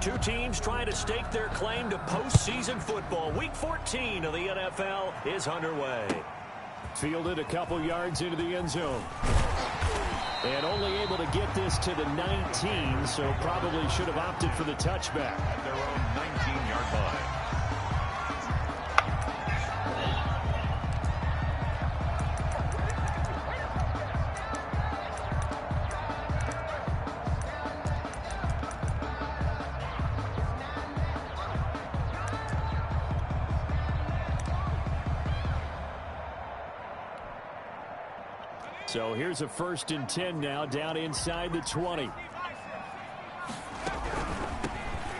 Two teams trying to stake their claim to postseason football. Week 14 of the NFL is underway. Fielded a couple yards into the end zone. And only able to get this to the 19, so probably should have opted for the touchback. At their own 19-yard line. So here's a 1st and 10 now, down inside the 20.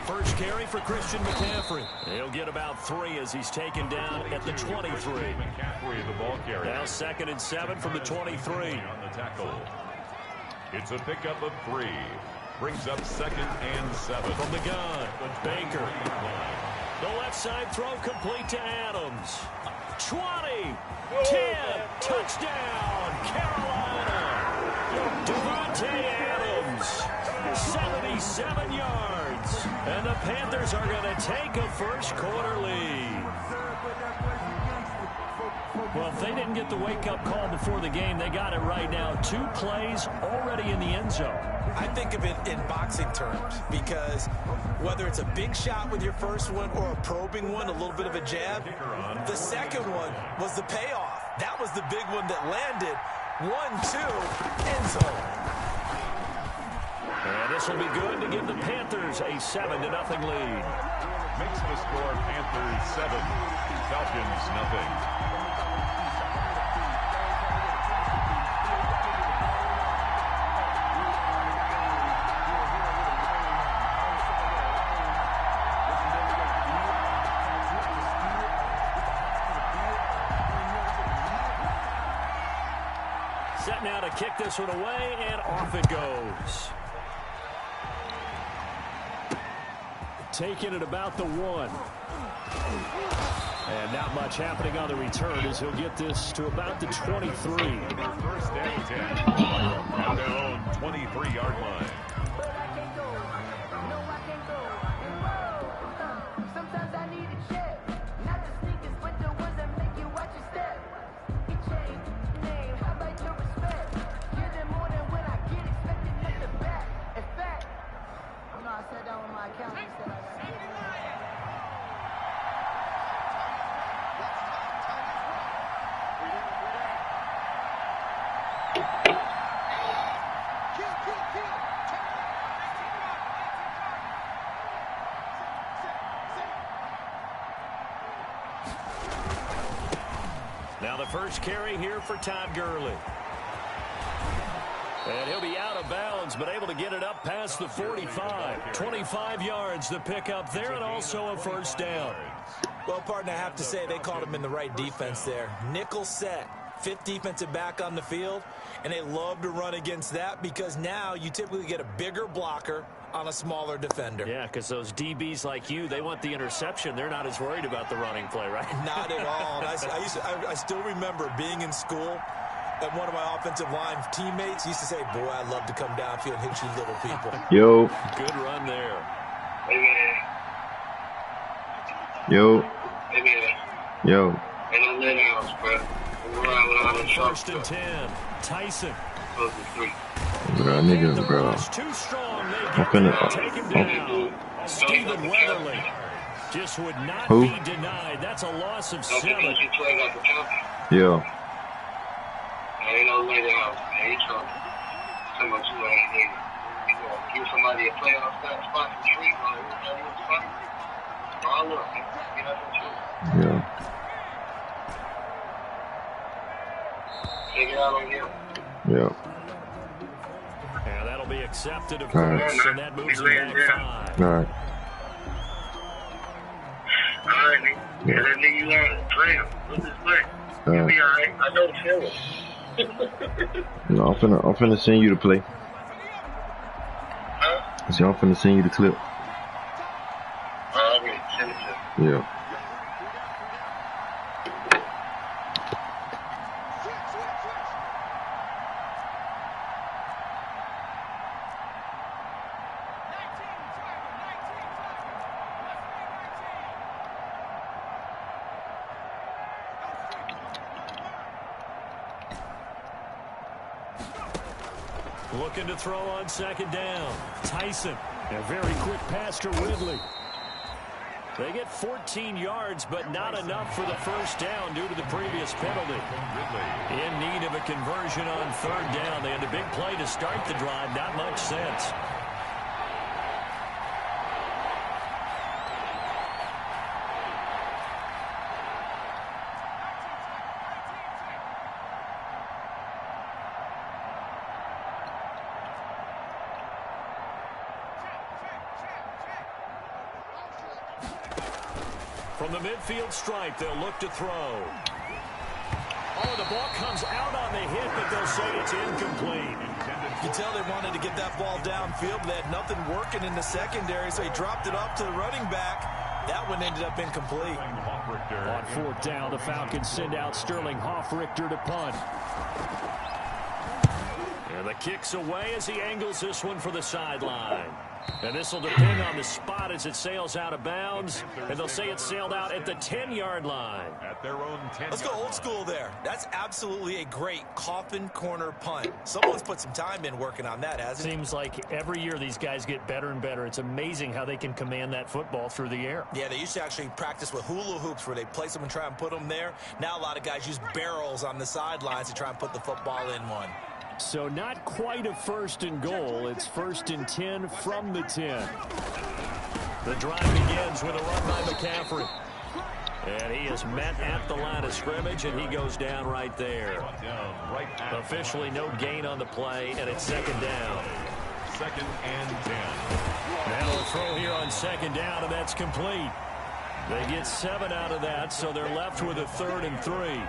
First carry for Christian McCaffrey. He'll get about 3 as he's taken down at the 23. McCaffrey, the ball carrier. Now 2nd and 7 from the 23. On the tackle. It's a pickup of 3. Brings up 2nd and 7. From the gun, Baker. The left side throw complete to Adams. 20, 10, touchdown, Carolina. Devontae Adams, 77 yards. And the Panthers are going to take a first-quarter lead. Well, if they didn't get the wake-up call before the game, they got it right now. 2 plays already in the end zone. I think of it in boxing terms because whether it's a big shot with your first one or a probing one, a little bit of a jab, the second one was the payoff. That was the big one that landed. 1-2, end zone. And this will be good to give the Panthers a 7-0 lead. Makes the score Panthers 7, Falcons 0. Set now to kick this one away, and off it goes. Taking it about the 1. And not much happening on the return as he'll get this to about the 23. 1st and 10. Now their own 23-yard line. Now the first carry here for Todd Gurley. And he'll be out of bounds, but able to get it up past the 45. 25 yards to pick up there, and also a first down. Well, partner, I have to say they called him in the right defense there. Nickel set, 5th defensive back on the field, and they love to run against that because now you typically get a bigger blocker on a smaller defender. Yeah, because those DBs like you, they want the interception. They're not as worried about the running play, right? Not at all. And I still remember being in school, and one of my offensive line teammates used to say, boy, I'd love to come downfield and hit you little people. Yo. Good run there. Hey, man. Yo. Hey, man. Yo. Hey, don't let out, bro. First and 10. Tyson. Bro, niggas, bro. Too strong. I'm finna. Take him down. Stephen Weatherly just would not Who? be denied. That's a loss of 7. Yeah. Ain't no let out. Ain't trouble. Some of you ain't nigga. You gonna give somebody a playoff spot for free while you was fighting? Ball up, man. Get up and shoot. Yeah. Take it out on him. Yeah. And that'll be accepted, of All right. course, and that moves him back 5. All right. All right, nigga. Yeah, that nigga you want to play him. Look this way. You'll be all right. I know the feeling. No, I'm finna send you the play. Huh? I said, I'm finna send you the clip. Okay, send it to me. Yeah. Looking to throw on second down. Tyson. A very quick pass to Ridley. They get 14 yards, but not enough for the first down due to the previous penalty. In need of a conversion on third down. They had a big play to start the drive. Not much sense. From the midfield stripe, they'll look to throw. Oh, the ball comes out on the hit, but they'll say it's incomplete. You tell they wanted to get that ball downfield. They had nothing working in the secondary, so he dropped it off to the running back. That one ended up incomplete. On fourth down, the Falcons send out Sterling Hoffrichter to punt. And the kick's away as he angles this one for the sideline. And this will depend on the spot as it sails out of bounds. And they'll say it sailed out at the 10-yard line. At their own 10. Let's go old school there. That's absolutely a great coffin corner punt. Someone's put some time in working on that, hasn't it? Seems like every year these guys get better and better. It's amazing how they can command that football through the air. Yeah, they used to actually practice with hula hoops where they place them and try and put them there. Now a lot of guys use barrels on the sidelines to try and put the football in one. So not quite a 1st and goal. It's 1st and 10 from the 10. The drive begins with a run by McCaffrey. And he is met at the line of scrimmage, and he goes down right there. Officially no gain on the play, and it's second down. 2nd and 10. Now a throw here on second down, and that's complete. They get 7 out of that, so they're left with a 3rd and 3.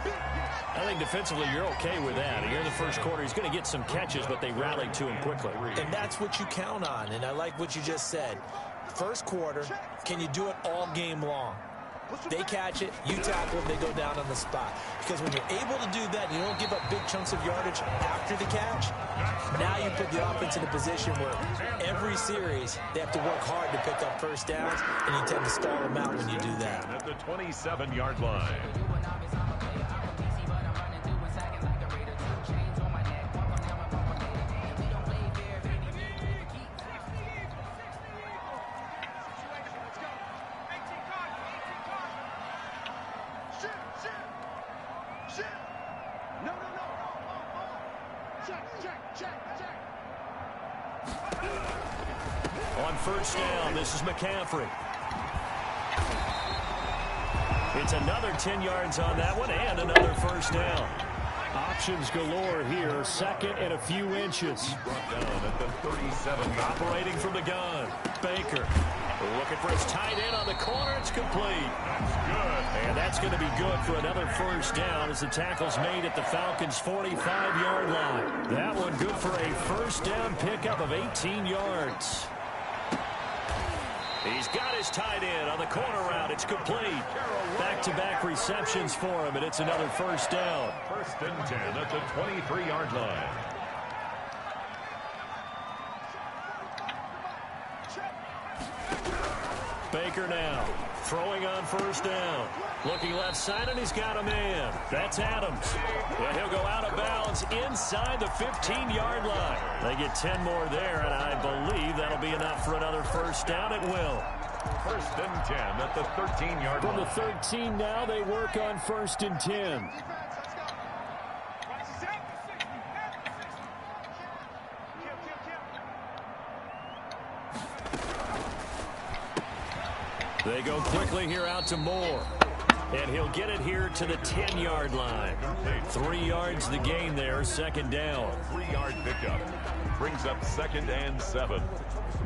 I think defensively you're okay with that. Here in the first quarter, he's going to get some catches, but they rallied to him quickly. And that's what you count on, and I like what you just said. First quarter, can you do it all game long? They catch it, you tackle it, they go down on the spot. Because when you're able to do that, you don't give up big chunks of yardage after the catch. Now you put the offense in a position where every series they have to work hard to pick up first downs, and you tend to stall them out when you do that. At the 27-yard line. On first down, this is McCaffrey. It's another 10 yards on that one and another first down. Options galore here. 2nd and a few inches. Brought down at the 37. Operating from the gun. Baker looking for his tight end on the corner. It's complete. That's good. And that's going to be good for another first down as the tackle's made at the Falcons' 45-yard line. That one good for a first down pickup of 18 yards. He's got his tight end on the corner route. It's complete. Back-to-back receptions for him, and it's another first down. 1st and 10 at the 23-yard line. Baker now throwing on first down. Looking left side, and he's got a man. That's Adams. And he'll go out of bounds inside the 15-yard line. They get 10 more there, and I believe that'll be enough for another first down. It will. 1st and 10 at the 13-yard line. From the 13 now, they work on 1st and 10. They go quickly here out to Moore. And he'll get it here to the 10-yard line. 3 yards the gain there, second down. 3-yard pickup. Brings up 2nd and 7.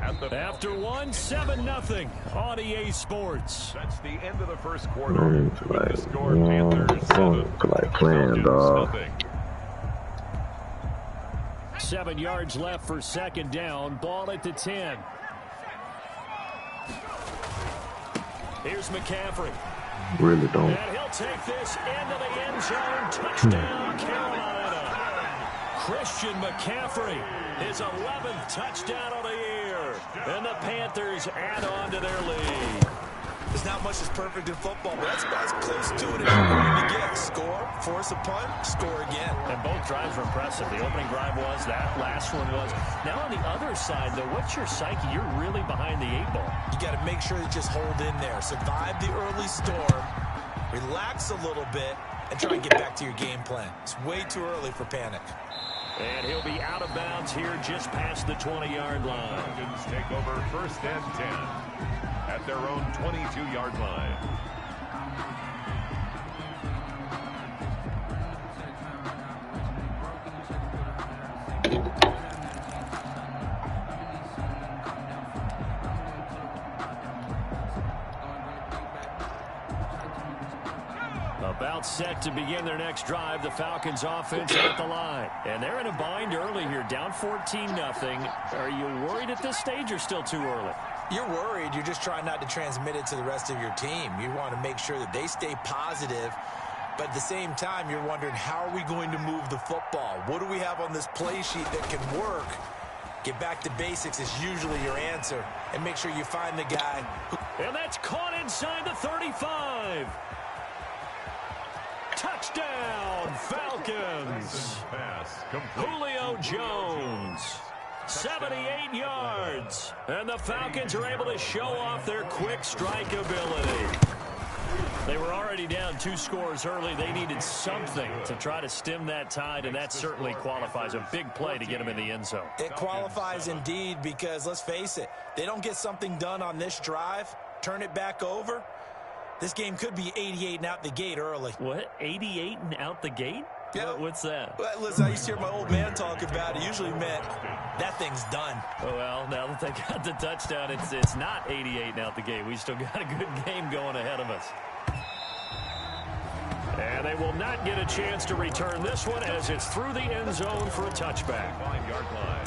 After 1, 7-0 on EA Sports. That's the end of the first I quarter. don't even feel like, The score, Panthers 7. like playing, dog. 7 yards left for second down. Ball at the 10. Here's McCaffrey. Really don't. And he'll take this into the end zone. Touchdown, Carolina. Christian McCaffrey, his 11th touchdown of the year. And the Panthers add on to their lead. There's not much that's perfect in football, but that's about as close to it as you're going to get. Score, force a punt, score again. And both drives were impressive. The opening drive was, that last one was. Now on the other side, though, what's your psyche? You're really behind the 8 ball. You got to make sure to just hold in there. Survive the early storm, relax a little bit, and try and get back to your game plan. It's way too early for panic. And he'll be out of bounds here just past the 20-yard line. Falcons take over 1st and 10 at their own 22-yard line. About set to begin their next drive, the Falcons offense at the line. And they're in a bind early here, down 14-0. Are you worried at this stage or still too early? You're worried. You're just trying not to transmit it to the rest of your team. You want to make sure that they stay positive. But at the same time, you're wondering, how are we going to move the football? What do we have on this play sheet that can work? Get back to basics is usually your answer. And make sure you find the guy. And that's caught inside the 35. Touchdown, Falcons. Julio Jones, 78 yards. And the Falcons are able to show off their quick strike ability. They were already down 2 scores early. They needed something to try to stem that tide, and that certainly qualifies. A big play to get them in the end zone. It qualifies indeed because, let's face it, they don't get something done on this drive, turn it back over. This game could be 88 and out the gate early. What? 88 and out the gate? Yeah. What's that? Well, listen, I used to hear my old man talk about it. Usually meant that thing's done. Oh, well, now that they got the touchdown, it's not 88 and out the gate. We still got a good game going ahead of us. And they will not get a chance to return this one as it's through the end zone for a touchback. 5-yard line.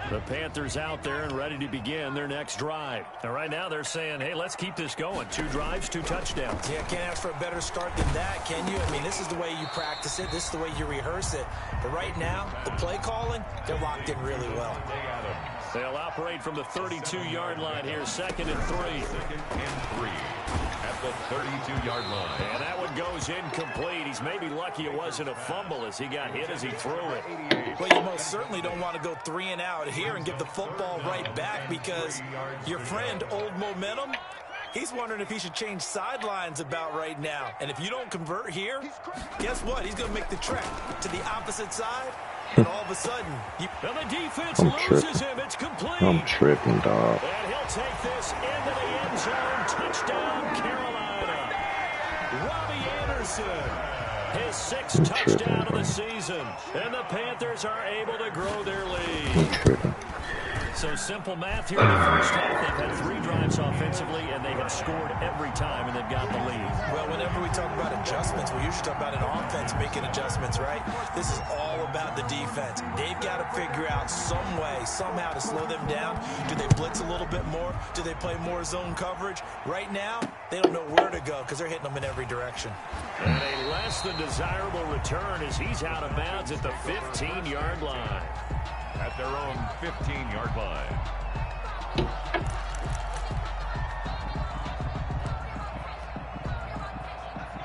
The Panthers out there and ready to begin their next drive. And right now they're saying, hey, let's keep this going. 2 drives, 2 touchdowns. Yeah, can't ask for a better start than that, can you? I mean, this is the way you practice it. This is the way you rehearse it. But right now, the play calling, they're locked in really well. They'll operate from the 32-yard line here, 2nd and 3. 2nd and 3 at the 32-yard line. And that one goes incomplete. He's maybe lucky it wasn't a fumble as he got hit as he threw it. Well, you most certainly don't want to go 3 and out here and give the football right back because your friend, Old Momentum, he's wondering if he should change sidelines about right now. And if you don't convert here, guess what? He's going to make the trek to the opposite side. And all of a sudden, and the defense loses him. It's complete. I'm tripping, dog. And he'll take this into the end zone. Touchdown, Carolina. Robbie Anderson, his 6th touchdown of the season. And the Panthers are able to grow their lead. So simple math here in the first half. They've had 3 drives offensively, and they have scored every time, and they've got the lead. Well, whenever we talk about adjustments, we usually talk about an offense making adjustments, right? This is all about the defense. They've got to figure out some way, somehow to slow them down. Do they blitz a little bit more? Do they play more zone coverage? Right now, they don't know where to go because they're hitting them in every direction. And a less than desirable return as he's out of bounds at the 15-yard line. At their own 15-yard line.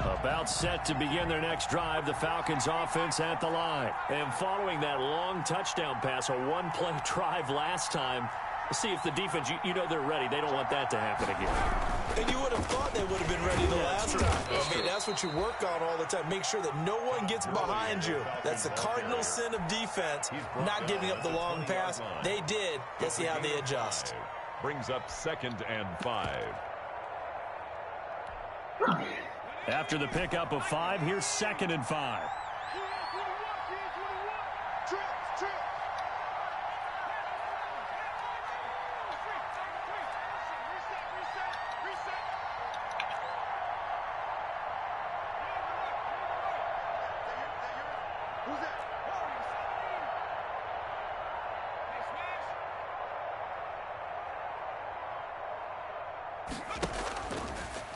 About set to begin their next drive, the Falcons offense at the line. And following that long touchdown pass, a 1-play drive last time, see if the defense, you know they're ready. They don't want that to happen again. And you would have thought they would have been ready the last time. I mean, that's what you work on all the time. Make sure that no one gets behind you. That's the cardinal sin of defense, not giving up the long pass. They did. Let's see how they adjust. Brings up 2nd and 5. After the pickup of 5, here's 2nd and 5.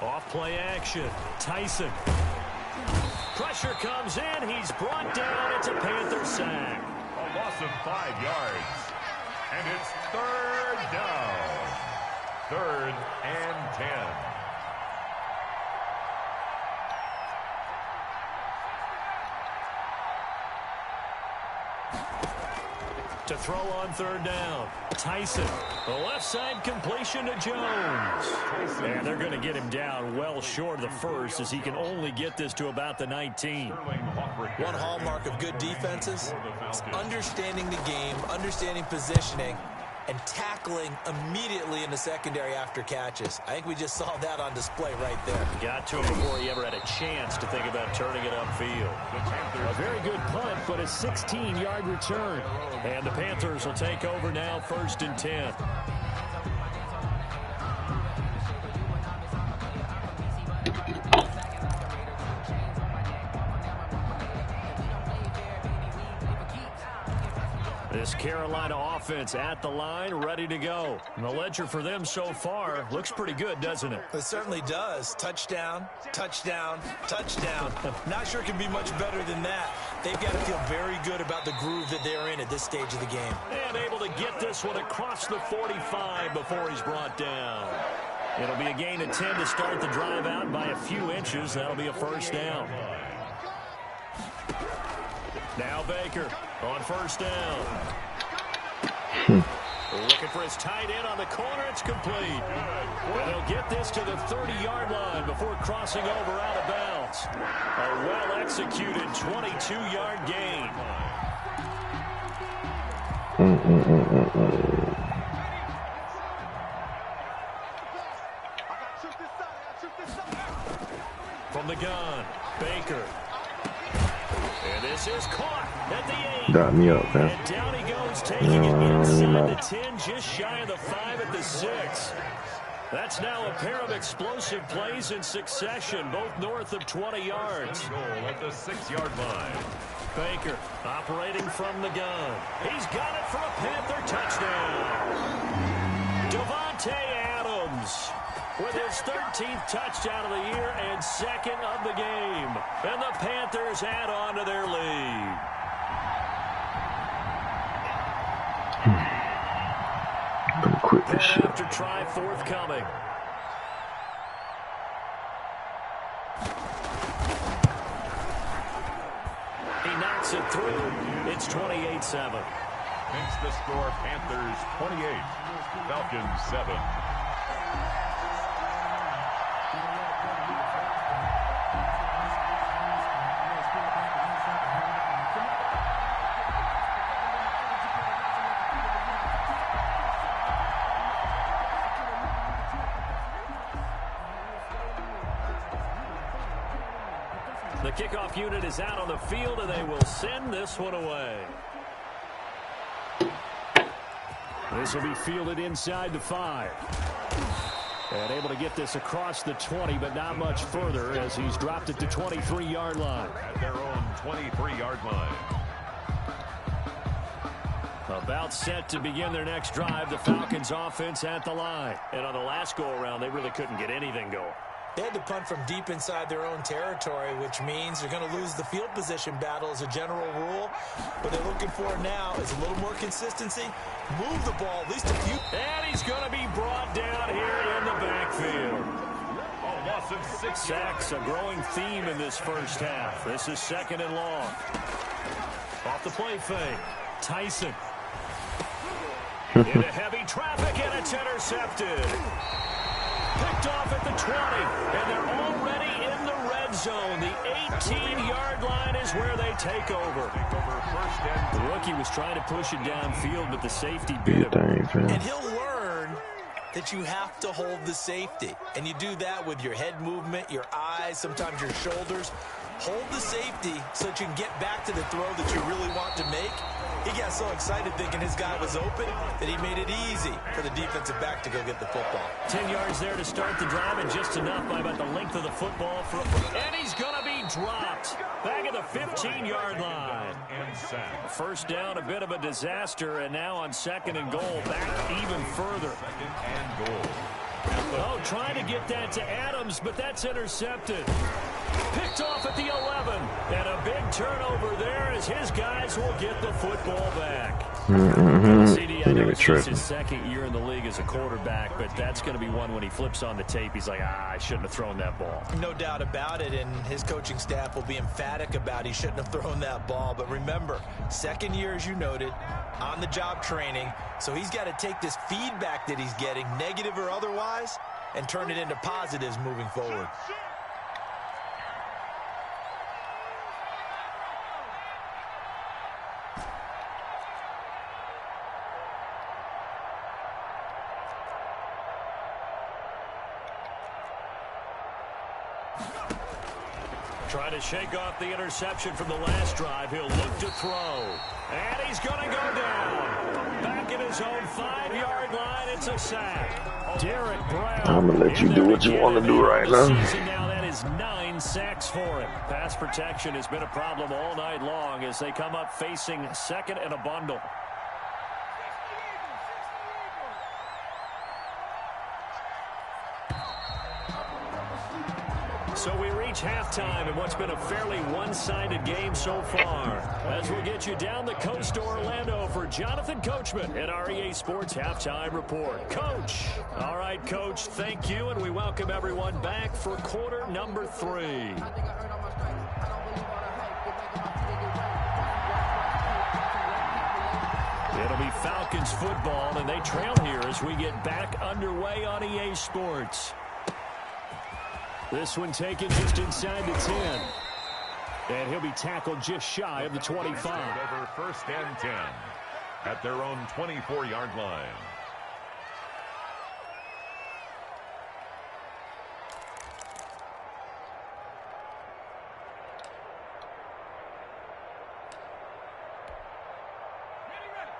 Off play action. Tyson. Pressure comes in. He's brought down. It's a Panther sack. A loss of 5 yards. And it's third down. 3rd and 10. To throw on 3rd down. Tyson. The left side completion to Jones. And they're going to get him down well short of the first, as he can only get this to about the 19. One hallmark of good defenses is understanding the game, understanding positioning, and tackling immediately in the secondary after catches. I think we just saw that on display right there. Got to him before he ever had a chance to think about turning it upfield. A very good punt, but a 16-yard return. And the Panthers will take over now, 1st and 10. This Carolina offense at the line, ready to go. And the ledger for them so far looks pretty good, doesn't it? It certainly does. Touchdown, touchdown, touchdown. Not sure it can be much better than that. They've got to feel very good about the groove that they're in at this stage of the game. And able to get this one across the 45 before he's brought down. It'll be a gain of 10 to start the drive out by a few inches. That'll be a 1st down. Now Baker on 1st down. Looking for his tight end on the corner. It's complete. And they'll get this to the 30-yard line before crossing over out of bounds. A well-executed 22-yard gain. From the gun, Baker. And this is caught at the 8. Got me up, man. And down he goes, taking it inside the 10, just shy of the 5 at the 6. That's now a pair of explosive plays in succession, both north of 20 yards. Goal at the 6-yard line. Baker operating from the gun. He's got it for a Panther touchdown. Devontae Adams with his 13th touchdown of the year and 2nd of the game. And the Panthers add on to their lead. I'm gonna quit this shit. After try forthcoming. He knocks it through. It's 28-7. Makes the score Panthers 28, Falcons 7. The kickoff unit is out on the field, and they will send this one away. This will be fielded inside the 5. And able to get this across the 20, but not much further as he's dropped it to 23-yard line. At their own 23-yard line. About set to begin their next drive, the Falcons offense at the line. And on the last go-around, they really couldn't get anything going. They had to punt from deep inside their own territory, which means they're going to lose the field position battle as a general rule. What they're looking for now is a little more consistency. Move the ball at least a few. And he's going to be brought down here in the backfield. A loss of 6 Sacks, a growing theme in this first half. This is 2nd and long. Off the play fake. Tyson. Into heavy traffic, and it's intercepted. Picked off at the 20, and they're already in the red zone. The 18-yard line is where they take over. The rookie was trying to push it downfield, but the safety beat him. And he'll learn that you have to hold the safety. And you do that with your head movement, your eyes, sometimes your shoulders. Hold the safety so that you can get back to the throw that you really want to make. He got so excited thinking his guy was open that he made it easy for the defensive back to go get the football. 10 yards there to start the drive, and just enough by about the length of the football. And he's going to be dropped back at the 15-yard line. First down, a bit of a disaster, and now on 2nd and goal, back even further. 2nd and goal. Oh, trying to get that to Adams, but that's intercepted. Picked off at the 11. And a big turnover there as his guys will get the football back. CD, I know it's just his second year in the league as a quarterback, but that's going to be one when he flips on the tape. He's like, I shouldn't have thrown that ball. No doubt about it, and his coaching staff will be emphatic about he shouldn't have thrown that ball. But remember, second year, as you noted, on-the-job training, so he's got to take this feedback that he's getting, negative or otherwise, and turn it into positives moving forward. Trying to shake off the interception from the last drive. He'll look to throw. And he's going to go down. Back at his own 5-yard line. It's a sack. Derek Brown. I'm going to let you do what you want to do right now. Now that is 9 sacks for him. Pass protection has been a problem all night long as they come up facing second and a bundle. So we reach halftime in what's been a fairly one-sided game so far. As we'll get you down the coast to Orlando for Jonathan Coachman at our EA Sports Halftime Report. Coach. All right, Coach, thank you, and we welcome everyone back for quarter number 3. It'll be Falcons football, and they trail here as we get back underway on EA Sports. This one taken just inside the 10. And he'll be tackled just shy of the 25. Over 1st and 10 at their own 24-yard line.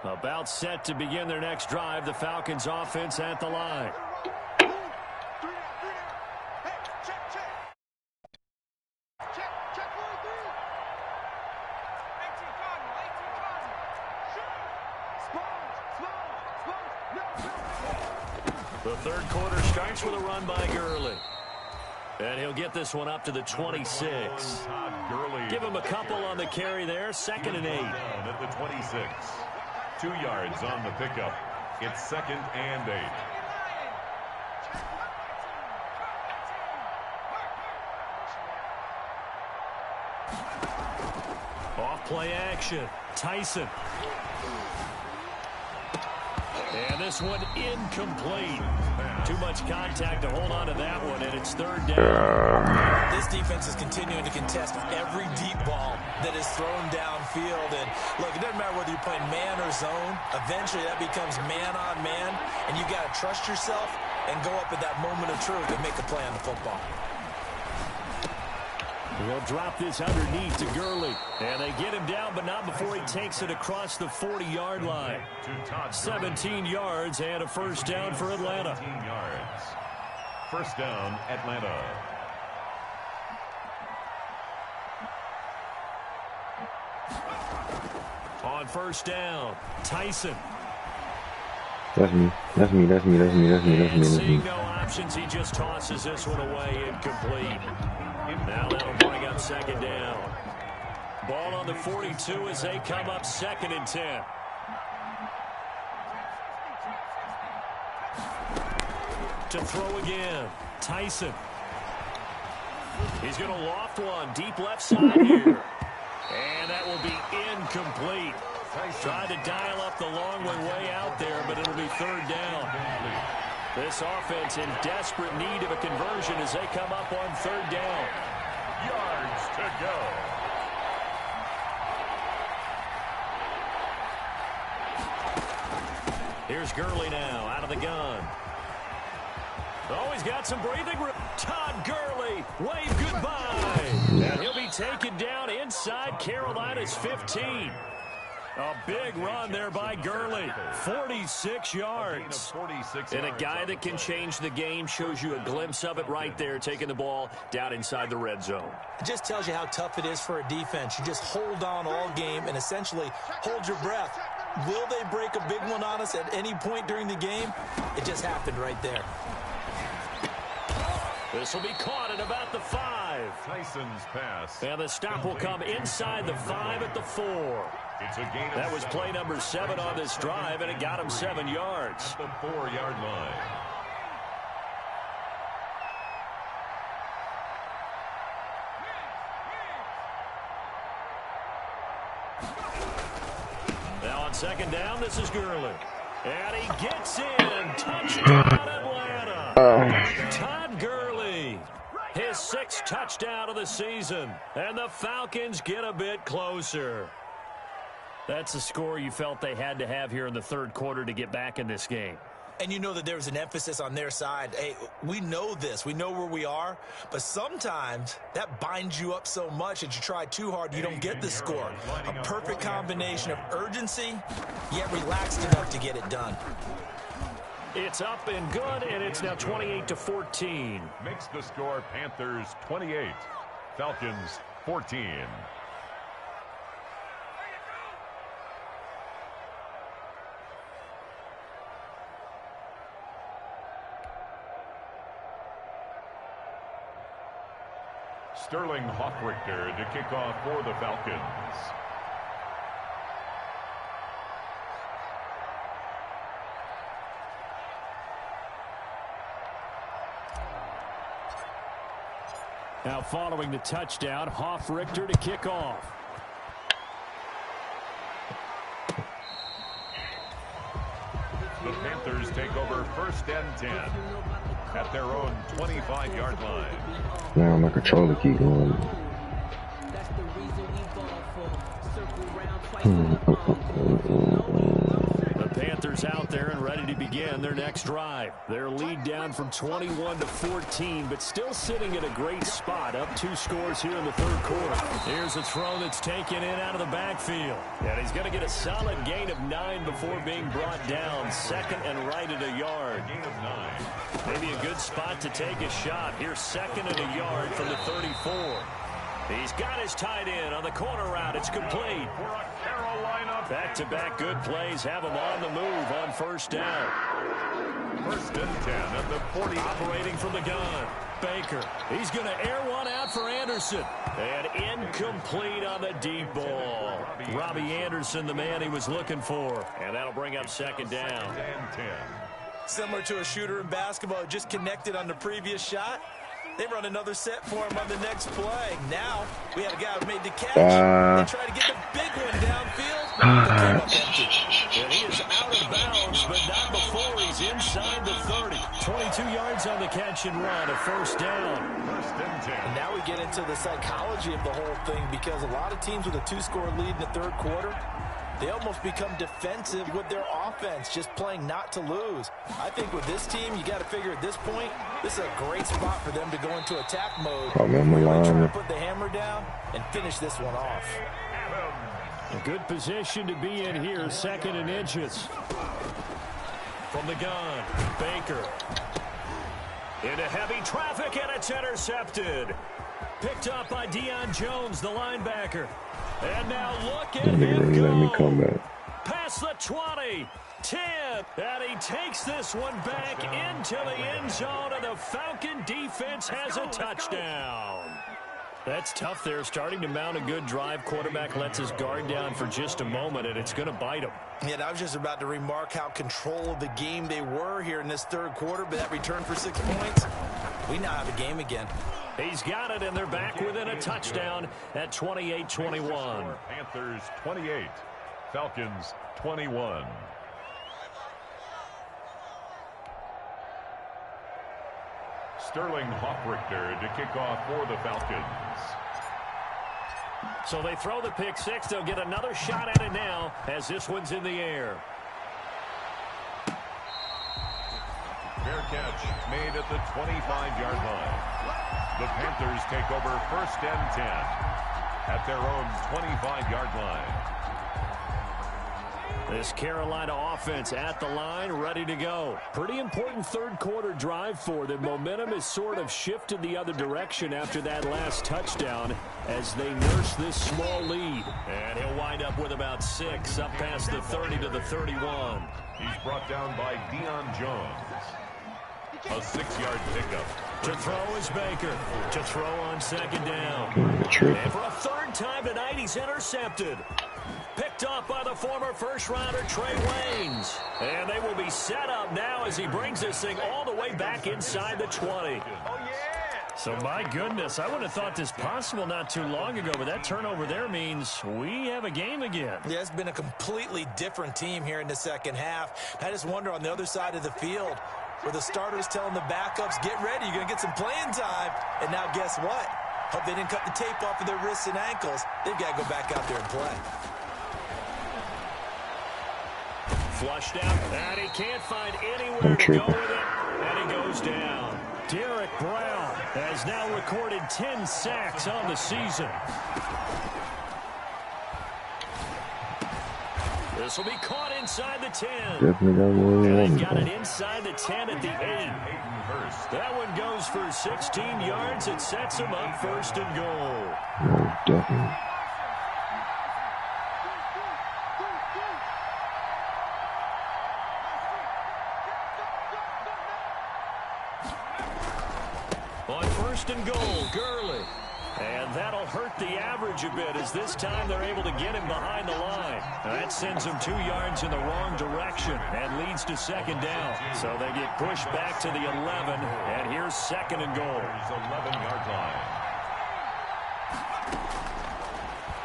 About set to begin their next drive. The Falcons offense at the line. The third quarter starts with a run by Gurley. And he'll get this one up to the 26. Give him a couple on the carry there. 2nd and 8. At the 26. 2 yards on the pickup. It's 2nd and 8. Off play action. Tyson. And this one incomplete. Too much contact to hold on to that one, and it's 3rd down. This defense is continuing to contest every deep ball that is thrown downfield. And look, it doesn't matter whether you're playing man or zone. Eventually, that becomes man on man, and you got to trust yourself and go up at that moment of truth and make a play on the football. They'll drop this underneath to Gurley. And they get him down, but not before he takes it across the 40-yard line. 17 yards and a 1st down for Atlanta. 17 yards. 1st down, Atlanta. On 1st down, Tyson. That's me. That's me. That's me. That's me. That's me. That's me. And That's me. seeing no options, he just tosses this one away, incomplete. Now that'll bring up 2nd down. Ball on the 42 as they come up 2nd and 10. To throw again, Tyson. He's going to loft one deep left side here. And that will be incomplete. Tried to dial up the long way out there, but it'll be 3rd down. This offense in desperate need of a conversion as they come up on 3rd down. Yards to go. Here's Gurley now out of the gun. Oh, he's got some breathing room. Todd Gurley, wave goodbye. And he'll be taken down inside Carolina's 15. A big run there by Gurley. 46 yards. And a guy that can change the game, shows you a glimpse of it right there, taking the ball down inside the red zone. It just tells you how tough it is for a defense. You just hold on all game and essentially hold your breath. Will they break a big one on us at any point during the game? It just happened right there. This will be caught at about the 5. drive. Tyson's pass. And the stop will come inside the 5 at the 4. It's a gain of That was 7. play number 7 on this drive, and it got him 7 yards. At the 4-yard line. Now on second down, this is Gurley. And he gets in. Touchdown, Atlanta. Todd Gurley. His 6th touchdown of the season. And the Falcons get a bit closer. That's a score you felt they had to have here in the third quarter to get back in this game. And you know that there's an emphasis on their side. Hey, we know this. We know where we are. But sometimes that binds you up so much that you try too hard, you don't get the score. A perfect combination of urgency, yet relaxed enough to get it done. It's up and good, and it's now 28-14. Makes the score Panthers 28, Falcons 14. Sterling Hoffrichter to kick off for the Falcons. Now following the touchdown, Hoffrichter to kick off. The Panthers take over 1st and 10 at their own 25-yard line. Now my controller keep going. The Panthers out there and ready to begin their next drive. Their lead down from 21-14, but still sitting at a great spot, up 2 scores here in the third quarter. Here's a throw that's taken in out of the backfield. And he's going to get a solid gain of 9 before being brought down. Second and right at a yard. Gain of 9. Maybe a good spot to take a shot. Here's second and a yard from the 34. He's got his tight end on the corner route. It's complete. For a Carolina. Back-to-back good plays have him on the move on first down. 1st and 10 at the 40. Operating from the gun. Baker. He's going to air one out for Anderson. And incomplete on the deep ball. Robbie Anderson, the man he was looking for. And that'll bring up second down. 2nd and 10. Similar to a shooter in basketball, just connected on the previous shot. They run another set for him on the next play. Now we have a guy who made the catch. They try to get the big one downfield. But came up empty. And he is out of bounds, but not before he's inside the 30. 22 yards on the catch and run, a first down. 1st and 10. And now we get into the psychology of the whole thing, because a lot of teams with a 2-score lead in the third quarter, they almost become defensive with their offense, just playing not to lose. I think with this team, you got to figure at this point, this is a great spot for them to go into attack mode. Really try to put the hammer down and finish this one off. A good position to be in here, second and inches. From the gun, Baker. Into heavy traffic, and it's intercepted. Picked up by Deion Jones, the linebacker. And now look at him go. Let me come back. Past the 20, 10, and he takes this one back into the end zone, and the Falcon defense has a touchdown. That's tough there, starting to mount a good drive. Quarterback lets his guard down for just a moment, and it's going to bite him. Yeah, and I was just about to remark how control of the game they were here in this third quarter, but that return for 6 points, we now have a game again. He's got it, and they're back within a touchdown at 28-21. Panthers 28, Falcons 21. Sterling Hoffrichter to kick off for the Falcons. So they throw the pick six. They'll get another shot at it now as this one's in the air. Fair catch made at the 25-yard line. The Panthers take over 1st and 10 at their own 25-yard line. This Carolina offense at the line, ready to go. Pretty important third quarter drive for them. Momentum has sort of shifted the other direction after that last touchdown as they nurse this small lead. And he'll wind up with about 6 up past the 30 to the 31. He's brought down by Deion Jones. A 6-yard pickup. To throw is Baker. To throw on second down. And for a third time tonight, he's intercepted. Picked off by the former first-rounder Trey Waynes. And they will be set up now as he brings this thing all the way back inside the 20. So, my goodness, I would have thought this possible not too long ago, but that turnover there means we have a game again. Yeah, it's been a completely different team here in the second half. I just wonder on the other side of the field where the starters telling the backups, get ready, you're going to get some playing time. And now guess what? Hope they didn't cut the tape off of their wrists and ankles. They've got to go back out there and play. Flushed out, and he can't find anywhere to go with it, and he goes down. Derek Brown has now recorded 10 sacks on the season. This will be caught inside the 10. Definitely got more than And one. they got it inside the 10 at the 8. That one goes for 16 yards. It sets him up first and goal. No, definitely. On first and goal, Gurley. And that'll hurt the average a bit as this time they're able to get him behind the line. That sends him 2 yards in the wrong direction and leads to second down. So they get pushed back to the 11, and here's second and goal. 11-yard line.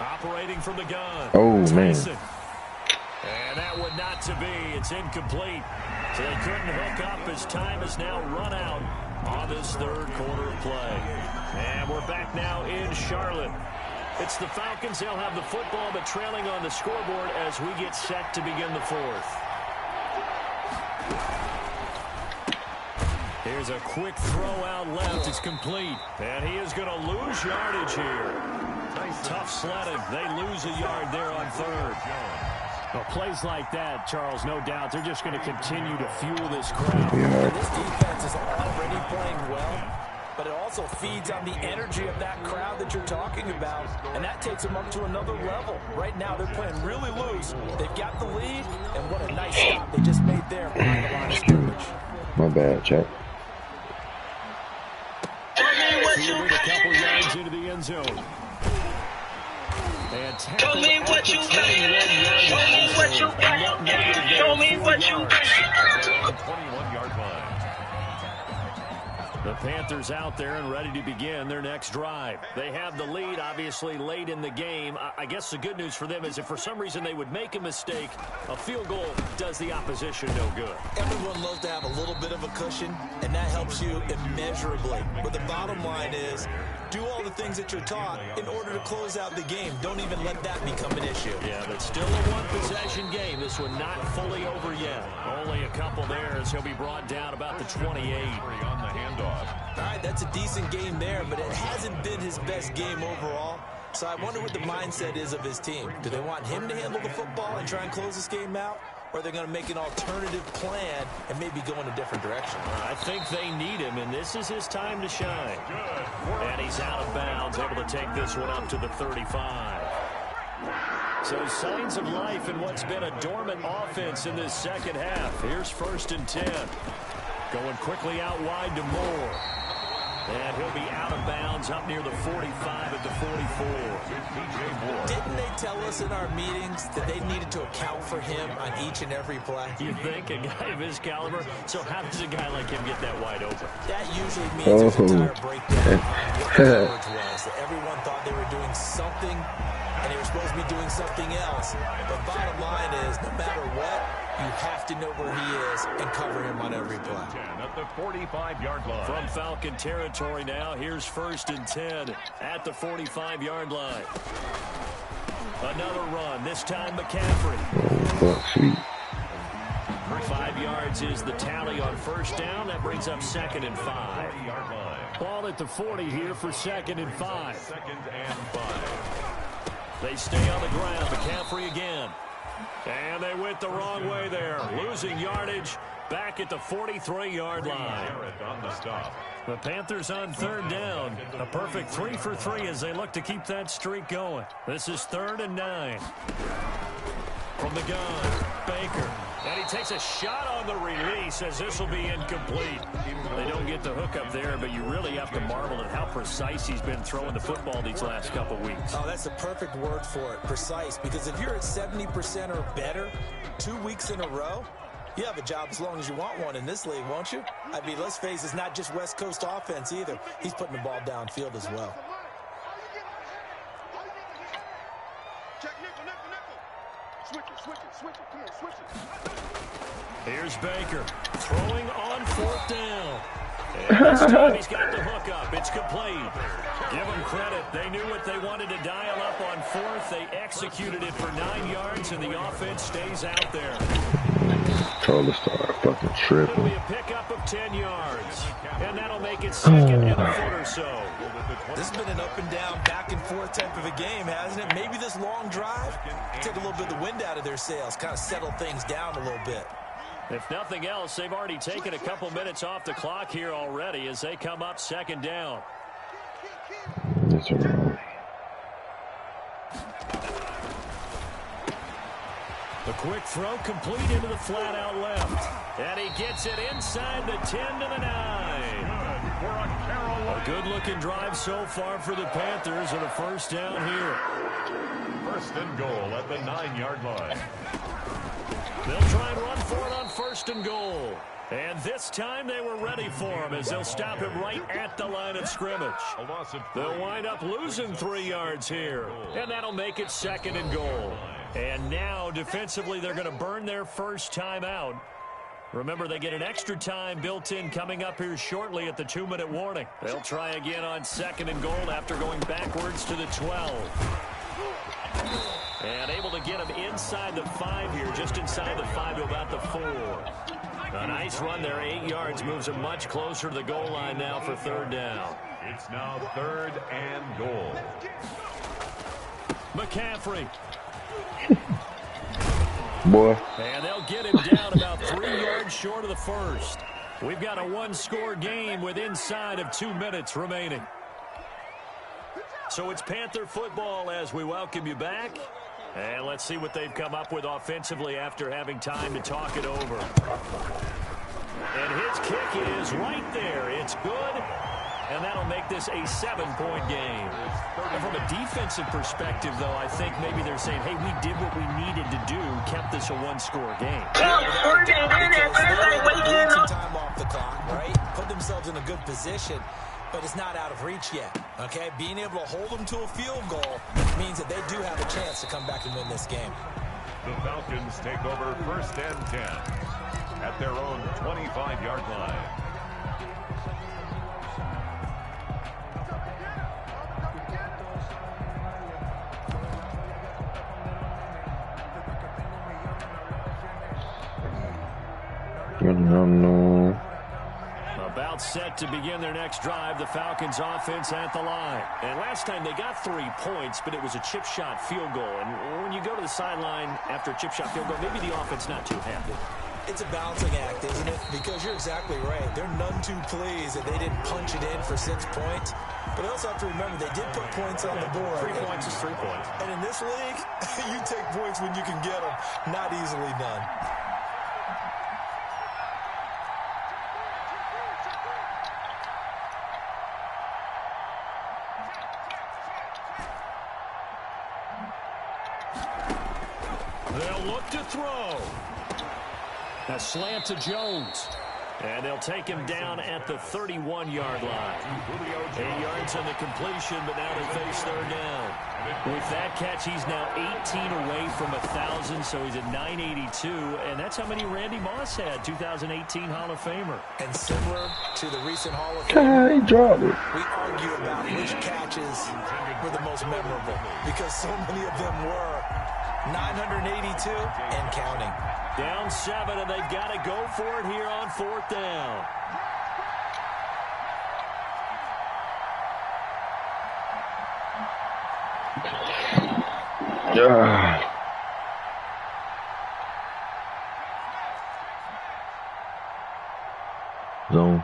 Operating from the gun. Oh, man. Tyson. And that one not to be. It's incomplete. So they couldn't hook up as time has now run out on this third quarter of play. And we're back now in Charlotte. It's the Falcons. They'll have the football, but trailing on the scoreboard as we get set to begin the fourth. Here's a quick throw out left. It's complete. And he is going to lose yardage here. Tough sledding. They lose a yard there on third. Well, plays like that, Charles, no doubt, they're just going to continue to fuel this crowd. Yeah. This defense is already playing well, but it also feeds on the energy of that crowd that you're talking about, and that takes them up to another level. Right now, they're playing really loose. They've got the lead, and what a nice stop they just made there behind the line of scrimmage. My bad, Jack. Fielded a couple yards into the end zone. And Show me what you got. Show me what you got. Show me what you got. 21-yard line. The Panthers out there and ready to begin their next drive. They have the lead, obviously, late in the game. I guess the good news for them is if for some reason they would make a mistake, a field goal does the opposition no good. Everyone loves to have a little bit of a cushion, and that helps you immeasurably. But the bottom line is, do all the things that you're taught in order to close out the game. Don't even let that become an issue. Yeah, but still a one-possession game. This one not fully over yet. Only a couple there as he'll be brought down about the 28. On the handoff. All right, that's a decent game there, but it hasn't been his best game overall. So I wonder what the mindset is of his team. Do they want him to handle the football and try and close this game out? Or are they going to make an alternative plan and maybe go in a different direction? I think they need him, and this is his time to shine. And he's out of bounds, able to take this one up to the 35. So signs of life in what's been a dormant offense in this second half. Here's first and 10. Going quickly out wide to Moore. And he'll be out of bounds up near the 45 at the 44. Didn't they tell us in our meetings that they needed to account for him on each and every play? You think a guy of his caliber? So how does a guy like him get that wide open? That usually means there's a tire breakdown on what the coverage was. That everyone thought they were doing something, and they were supposed to be doing something else. But bottom line is, no matter what, you have to know where he is and cover him on every play. At the 45-yard line. From Falcon territory now, here's first and 10 at the 45-yard line. Another run, this time McCaffrey. Oh, sweet. 5 yards is the tally on first down. That brings up second and 5. Ball at the 40 here for second and 5. Second and 5. They stay on the ground. McCaffrey again. And they went the wrong way there. Losing yardage back at the 43-yard line. On the stop. The Panthers on third down. A perfect 3 for 3 as they look to keep that streak going. This is 3rd and 9. From the gun, Baker. And he takes a shot on the release as this will be incomplete. They don't get the hook up there, but you really have to marvel at how precise he's been throwing the football these last couple weeks. Oh, that's the perfect word for it, precise. Because if you're at 70% or better 2 weeks in a row, you have a job as long as you want one in this league, won't you? I mean, let's face it, it's not just West Coast offense either. He's putting the ball downfield as well. Here's Baker throwing on 4th down. And this time he's got the hook up. It's complete. Give them credit. They knew what they wanted to dial up on 4th. They executed it for 9 yards, and the offense stays out there. Told to start fucking tripping. It'll be a pickup of 10 yards, and that'll make it 2nd and a foot or so. This has been an up and down, back and forth type of a game, hasn't it? Maybe this long drive take a little bit of the wind out of their sails, kind of settle things down a little bit. If nothing else, they've already taken a couple minutes off the clock here already as they come up 2nd down. That's right. The quick throw complete into the flat out left. And he gets it inside the 10 to the 9. A good-looking drive so far for the Panthers and a 1st down here. 1st and goal at the 9-yard line. They'll try and run for it on 1st and goal. And this time they were ready for him as they'll stop him right at the line of scrimmage. They'll wind up losing 3 yards here. And that'll make it 2nd and goal. And now defensively they're going to burn their first time out. Remember, they get an extra time built in coming up here shortly at the 2-minute warning. They'll try again on 2nd and goal after going backwards to the 12. And able to get him inside the 5 here, just inside the 5 to about the 4. A nice run there, 8 yards, moves him much closer to the goal line now for 3rd down. It's now 3rd and goal. McCaffrey. Boy. And they'll get him down about 3 yards short of the 1st. We've got a 1-score game with inside of 2 minutes remaining. So it's Panther football as we welcome you back. And let's see what they've come up with offensively after having time to talk it over. And his kick is right there. It's good. And that'll make this a 7-point game. And from a defensive perspective, though, I think maybe they're saying, hey, we did what we needed to do, kept this a 1-score game. Need some time off the clock, right? Put themselves in a good position, but it's not out of reach yet, okay? Being able to hold them to a field goal means that they do have a chance to come back and win this game. The Falcons take over 1st and 10 at their own 25-yard line. No. About set to begin their next drive, the Falcons offense at the line. And last time they got 3 points, but it was a chip shot field goal. And when you go to the sideline after a chip shot field goal, maybe the offense not too happy. It's a balancing act, isn't it? Because you're exactly right. They're none too pleased that they didn't punch it in for 6 points. But they also have to remember they did put points on the board. 3 points is 3 points. And in this league, you take points when you can get them. Not easily done. They'll look to throw. A slant to Jones. And they'll take him down at the 31-yard line. 8 yards on the completion, but now they face 3rd down. With that catch, he's now 18 away from 1,000, so he's at 982. And that's how many Randy Moss had, 2018 Hall of Famer. And similar to the recent Hall of Famer, He dropped it. we argue about which catches were the most memorable because so many of them were. 982 and counting. Down 7, and they've got to go for it here on 4th down. Yeah. Zone.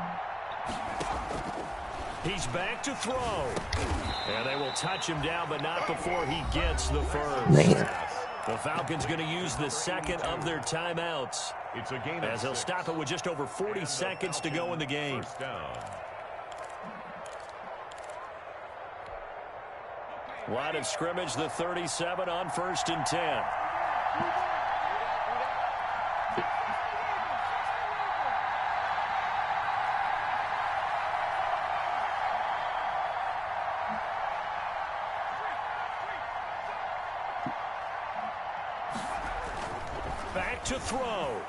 He's back to throw. And they will touch him down, but not before he gets the first. Man. The Falcons going to use the second of their timeouts. It's a gain as they'll stop it with just over 40 seconds to go in the game. Line of scrimmage, the 37 on 1st and 10. Back to throw.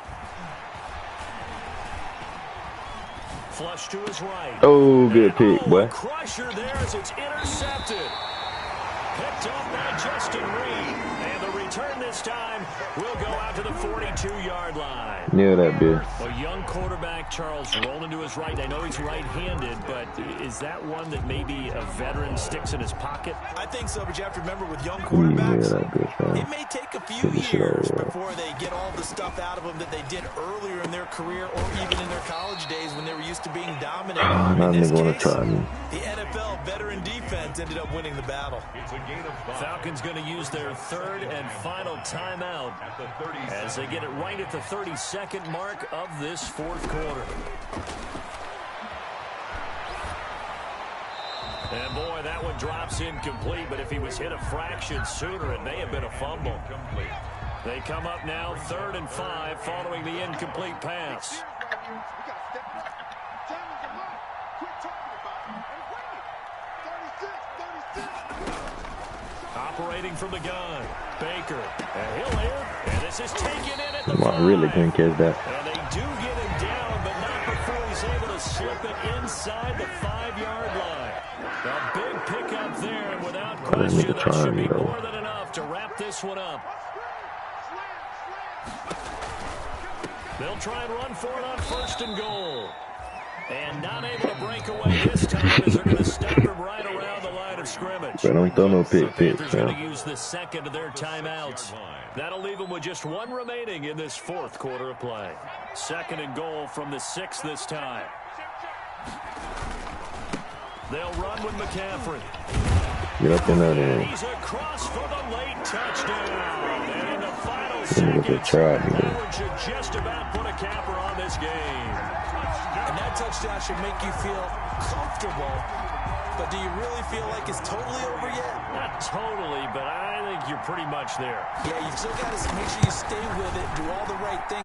Flush to his right. Oh, good pick, boy. Crusher there as it's intercepted. Picked up by Justin Reed. And the return this time will go out to the 42-yard line. Near that bitch. A young quarterback, Charles, rolling to his right. I know he's right-handed, but is that one that maybe a veteran sticks in his pocket? I think so, but you have to remember with young quarterbacks, that bitch, it may take a few years before they get all the stuff out of them that they did earlier in their career or even in their college days when they were used to being dominant. In this case, the NFL veteran defense ended up winning the battle. Falcons going to use their third and final timeout as they get it right at the 32nd mark of this fourth quarter. And boy, that one drops incomplete, but if he was hit a fraction sooner, it may have been a fumble. They come up now 3rd and 5 following the incomplete pass. Operating from the gun, Baker, and he'll hit, and this is taken in at the 5. I really couldn't catch that. And they do get him down, but not before he's able to slip it inside the 5-yard line. A big pickup there, and without question, that should be more than enough to wrap this one up. They'll try and run for it on 1st and goal. And not able to break away this time as they're going to stop him right around the line of scrimmage. But don't throw no pick, They're going to use the second of their timeouts. That'll leave them with just one remaining in this fourth quarter of play. 2nd and goal from the 6 this time. They'll run with McCaffrey. Get up in there, then. He's across for the late touchdown. And in the final seconds, Howard should just about put a capper on this game. And that touchdown should make you feel comfortable. But do you really feel like it's totally over yet? Not totally, but I think you're pretty much there. Yeah, you still got to make sure you stay with it, do all the right things.